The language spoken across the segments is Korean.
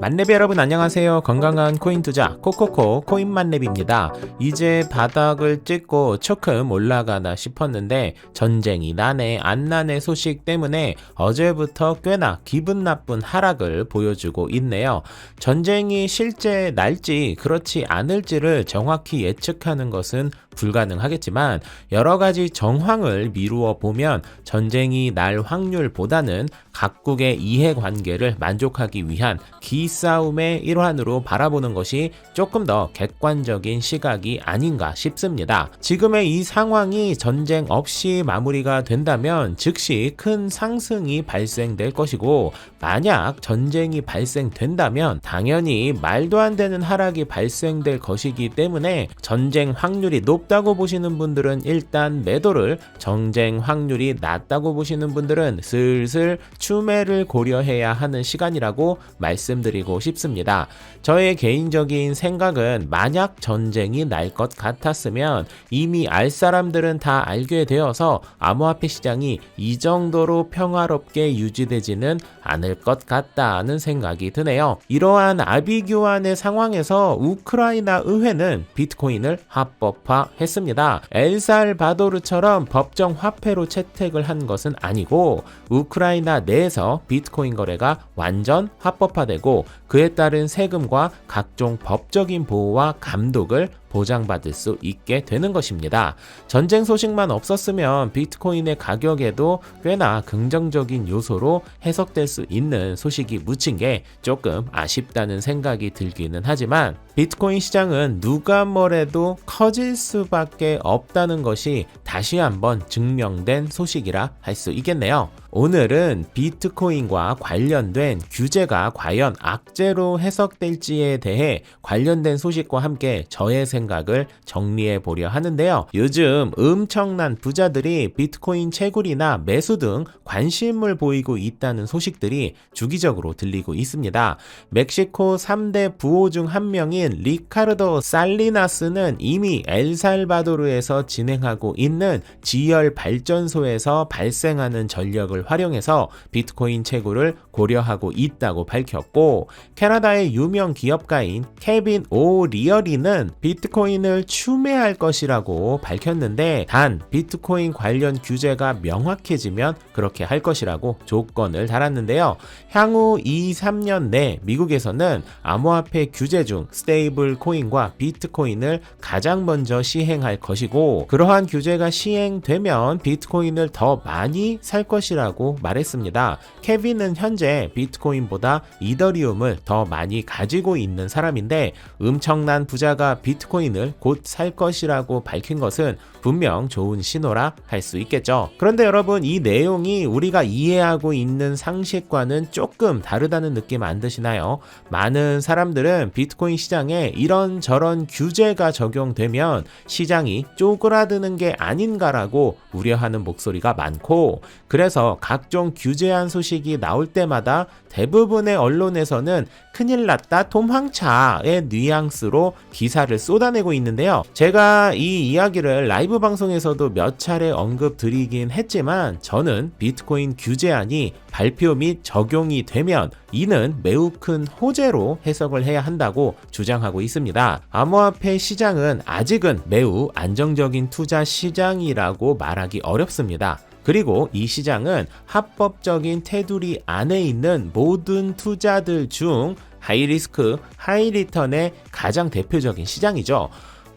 만렙 여러분 안녕하세요. 건강한 코인 투자 코코코 코인 만렙입니다. 이제 바닥을 찍고 조금 올라가나 싶었는데 전쟁이 나네 안 나네 소식 때문에 어제부터 꽤나 기분 나쁜 하락을 보여주고 있네요. 전쟁이 실제 날지 그렇지 않을지를 정확히 예측하는 것은 불가능하겠지만 여러 가지 정황을 미루어 보면 전쟁이 날 확률보다는 각국의 이해관계를 만족하기 위한 기싸움의 일환으로 바라보는 것이 조금 더 객관적인 시각이 아닌가 싶습니다. 지금의 이 상황이 전쟁 없이 마무리가 된다면 즉시 큰 상승이 발생될 것이고, 만약 전쟁이 발생된다면 당연히 말도 안 되는 하락이 발생될 것이기 때문에 전쟁 확률이 높다고 보시는 분들은 일단 매도를, 전쟁 확률이 낮다고 보시는 분들은 슬슬 추매를 고려해야 하는 시간이라고 말씀드리고 싶습니다. 저의 개인적인 생각은 만약 전쟁이 날 것 같았으면 이미 알 사람들은 다 알게 되어서 암호화폐 시장이 이 정도로 평화롭게 유지되지는 않을 것 같다는 생각이 드네요. 이러한 아비규환의 상황에서 우크라이나 의회는 비트코인을 합법화했습니다. 엘살바도르처럼 법정 화폐로 채택을 한 것은 아니고 우크라이나 내에서 비트코인 거래가 완전 합법화되고 그에 따른 세금과 각종 법적인 보호와 감독을 보장받을 수 있게 되는 것입니다. 전쟁 소식만 없었으면 비트코인의 가격에도 꽤나 긍정적인 요소로 해석될 수 있는 소식이 묻힌 게 조금 아쉽다는 생각이 들기는 하지만 비트코인 시장은 누가 뭐래도 커질 수밖에 없다는 것이 다시 한번 증명된 소식이라 할 수 있겠네요. 오늘은 비트코인과 관련된 규제가 과연 악재로 해석될지에 대해 관련된 소식과 함께 저의 생각을 정리해 보려 하는데요. 요즘 엄청난 부자들이 비트코인 채굴이나 매수 등 관심을 보이고 있다는 소식들이 주기적으로 들리고 있습니다. 멕시코 3대 부호 중 한 명인 리카르도 살리나스는 이미 엘살바도르에서 진행하고 있는 지열 발전소에서 발생하는 전력을 활용해서 비트코인 채굴을 고려하고 있다고 밝혔고, 캐나다의 유명 기업가인 케빈 오리어리는 비트코인을 추매할 것이라고 밝혔는데 단 비트코인 관련 규제가 명확해지면 그렇게 할 것이라고 조건을 달았는데요. 향후 2-3년 내 미국에서는 암호화폐 규제 중 스테이블 코인과 비트코인을 가장 먼저 시행할 것이고, 그러한 규제가 시행되면 비트코인을 더 많이 살 것이라고 말했습니다. 케빈은 현재 비트코인보다 이더리움을 더 많이 가지고 있는 사람인데 엄청난 부자가 비트코인을 곧 살 것이라고 밝힌 것은 분명 좋은 신호라 할 수 있겠죠. 그런데 여러분, 이 내용이 우리가 이해하고 있는 상식과는 조금 다르다는 느낌 안 드시나요? 많은 사람들은 비트코인 시장에 이런저런 규제가 적용되면 시장이 쪼그라드는 게 아닌가라고 우려하는 목소리가 많고, 그래서 각종 규제안 소식이 나올 때마다 대부분의 언론에서는 큰일 났다 도망차의 뉘앙스로 기사를 쏟아내고 있는데요. 제가 이 이야기를 라이브 방송에서도 몇 차례 언급드리긴 했지만 저는 비트코인 규제안이 발표 및 적용이 되면 이는 매우 큰 호재로 해석을 해야 한다고 주장하고 있습니다. 암호화폐 시장은 아직은 매우 안정적인 투자 시장이라고 말하기 어렵습니다. 그리고 이 시장은 합법적인 테두리 안에 있는 모든 투자들 중 하이리스크, 하이리턴의 가장 대표적인 시장이죠.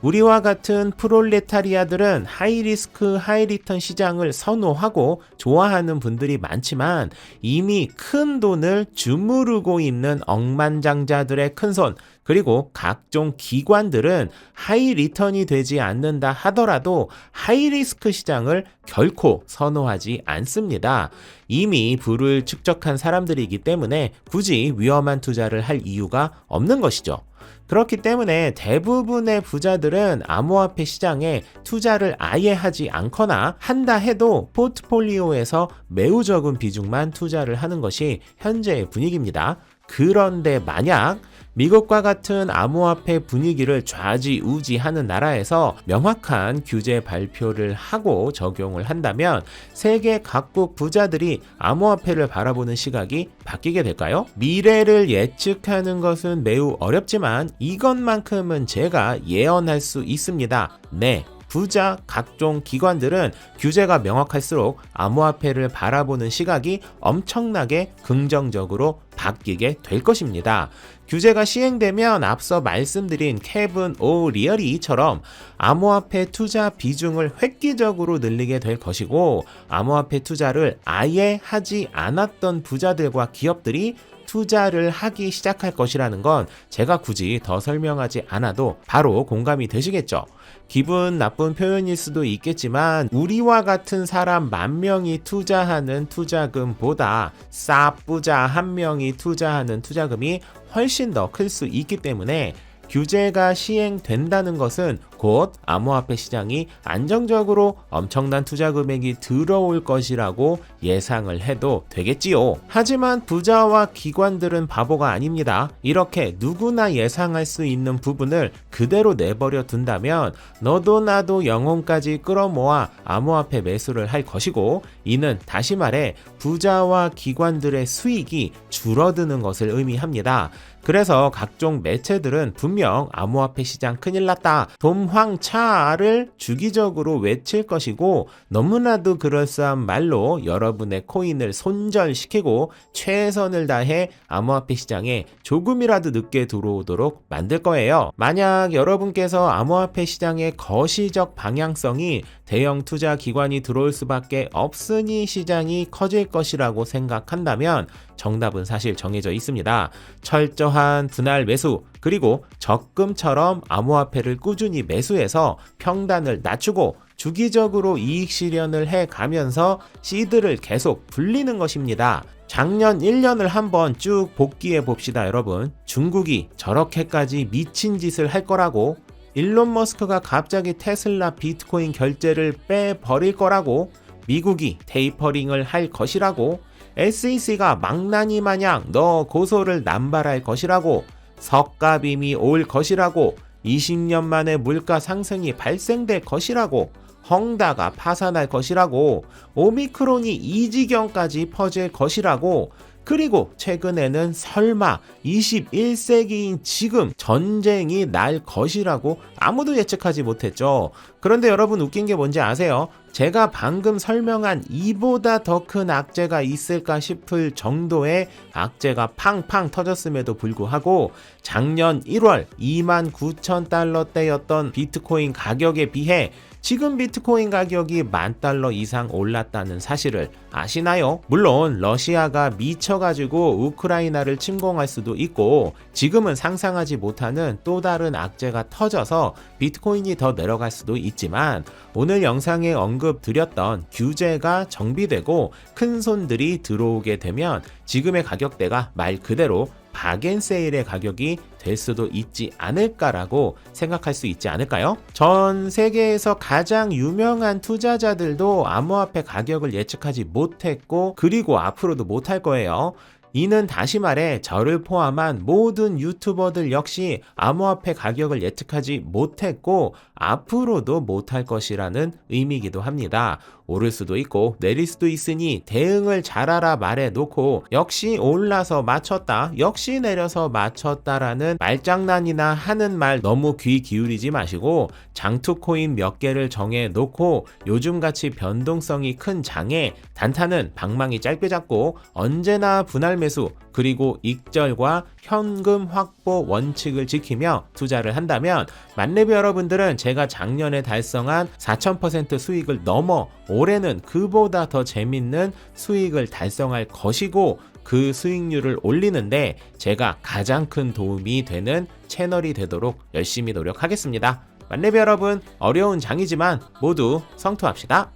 우리와 같은 프롤레타리아들은 하이리스크, 하이리턴 시장을 선호하고 좋아하는 분들이 많지만 이미 큰 돈을 주무르고 있는 억만장자들의 큰손, 그리고 각종 기관들은 하이리턴이 되지 않는다 하더라도 하이리스크 시장을 결코 선호하지 않습니다. 이미 부를 축적한 사람들이기 때문에 굳이 위험한 투자를 할 이유가 없는 것이죠. 그렇기 때문에 대부분의 부자들은 암호화폐 시장에 투자를 아예 하지 않거나 한다 해도 포트폴리오에서 매우 적은 비중만 투자를 하는 것이 현재의 분위기입니다. 그런데 만약 미국과 같은 암호화폐 분위기를 좌지우지하는 나라에서 명확한 규제 발표를 하고 적용을 한다면 세계 각국 부자들이 암호화폐를 바라보는 시각이 바뀌게 될까요? 미래를 예측하는 것은 매우 어렵지만 이것만큼은 제가 예언할 수 있습니다. 네. 부자 각종 기관들은 규제가 명확할수록 암호화폐를 바라보는 시각이 엄청나게 긍정적으로 바뀌게 될 것입니다. 규제가 시행되면 앞서 말씀드린 케빈 오리얼리처럼 암호화폐 투자 비중을 획기적으로 늘리게 될 것이고 암호화폐 투자를 아예 하지 않았던 부자들과 기업들이 투자를 하기 시작할 것이라는 건 제가 굳이 더 설명하지 않아도 바로 공감이 되시겠죠. 기분 나쁜 표현일 수도 있겠지만 우리와 같은 사람 10,000명이 투자하는 투자금보다 쌉부자 1명이 투자하는 투자금이 훨씬 더 클 수 있기 때문에 규제가 시행된다는 것은 곧 암호화폐 시장이 안정적으로 엄청난 투자 금액이 들어올 것이라고 예상을 해도 되겠지요. 하지만 부자와 기관들은 바보가 아닙니다. 이렇게 누구나 예상할 수 있는 부분을 그대로 내버려 둔다면 너도 나도 영혼까지 끌어모아 암호화폐 매수를 할 것이고 이는 다시 말해 부자와 기관들의 수익이 줄어드는 것을 의미합니다. 그래서 각종 매체들은 분명 암호화폐 시장 큰일 났다, 돔황차를 주기적으로 외칠 것이고 너무나도 그럴싸한 말로 여러분의 코인을 손절시키고 최선을 다해 암호화폐 시장에 조금이라도 늦게 들어오도록 만들 거예요. 만약 여러분께서 암호화폐 시장의 거시적 방향성이 대형 투자 기관이 들어올 수밖에 없으니 시장이 커질 것이라고 생각한다면 정답은 사실 정해져 있습니다. 철저한 분할 매수 그리고 적금처럼 암호화폐를 꾸준히 매수해서 평단을 낮추고 주기적으로 이익 실현을 해가면서 시드를 계속 불리는 것입니다. 작년 1년을 한번 쭉 복귀해 봅시다 여러분. 중국이 저렇게까지 미친 짓을 할 거라고, 일론 머스크가 갑자기 테슬라 비트코인 결제를 빼버릴 거라고, 미국이 테이퍼링을 할 것이라고, SEC가 망나니 마냥 너 고소를 남발할 것이라고, 석가빔이 올 것이라고, 20년 만에 물가 상승이 발생될 것이라고, 헝다가 파산할 것이라고, 오미크론이 이 지경까지 퍼질 것이라고, 그리고 최근에는 설마 21세기인 지금 전쟁이 날 것이라고 아무도 예측하지 못했죠. 그런데 여러분 웃긴 게 뭔지 아세요? 제가 방금 설명한 이보다 더 큰 악재가 있을까 싶을 정도의 악재가 팡팡 터졌음에도 불구하고 작년 1월 29,000달러대였던 비트코인 가격에 비해 지금 비트코인 가격이 $10,000 이상 올랐다는 사실을 아시나요? 물론 러시아가 미쳐가지고 우크라이나를 침공할 수도 있고 지금은 상상하지 못하는 또 다른 악재가 터져서 비트코인이 더 내려갈 수도 있지만 오늘 영상에 언급드렸던 규제가 정비되고 큰 손들이 들어오게 되면 지금의 가격대가 말 그대로 박앤세일의 가격이 될 수도 있지 않을까라고 생각할 수 있지 않을까요? 전 세계에서 가장 유명한 투자자들도 암호화폐 가격을 예측하지 못했고 그리고 앞으로도 못할 거예요. 이는 다시 말해 저를 포함한 모든 유튜버들 역시 암호화폐 가격을 예측하지 못했고 앞으로도 못할 것이라는 의미이기도 합니다. 오를 수도 있고 내릴 수도 있으니 대응을 잘하라 말해놓고 역시 올라서 맞췄다, 역시 내려서 맞췄다라는 말장난이나 하는 말 너무 귀 기울이지 마시고 장투코인 몇 개를 정해놓고 요즘같이 변동성이 큰 장에 단타는 방망이 짧게 잡고 언제나 분할 매수 그리고 익절과 현금 확보 원칙을 지키며 투자를 한다면 만렙 여러분들은 제가 작년에 달성한 4000% 수익을 넘어 올해는 그보다 더 재밌는 수익을 달성할 것이고 그 수익률을 올리는데 제가 가장 큰 도움이 되는 채널이 되도록 열심히 노력하겠습니다. 만렙 여러분, 어려운 장이지만 모두 성투합시다.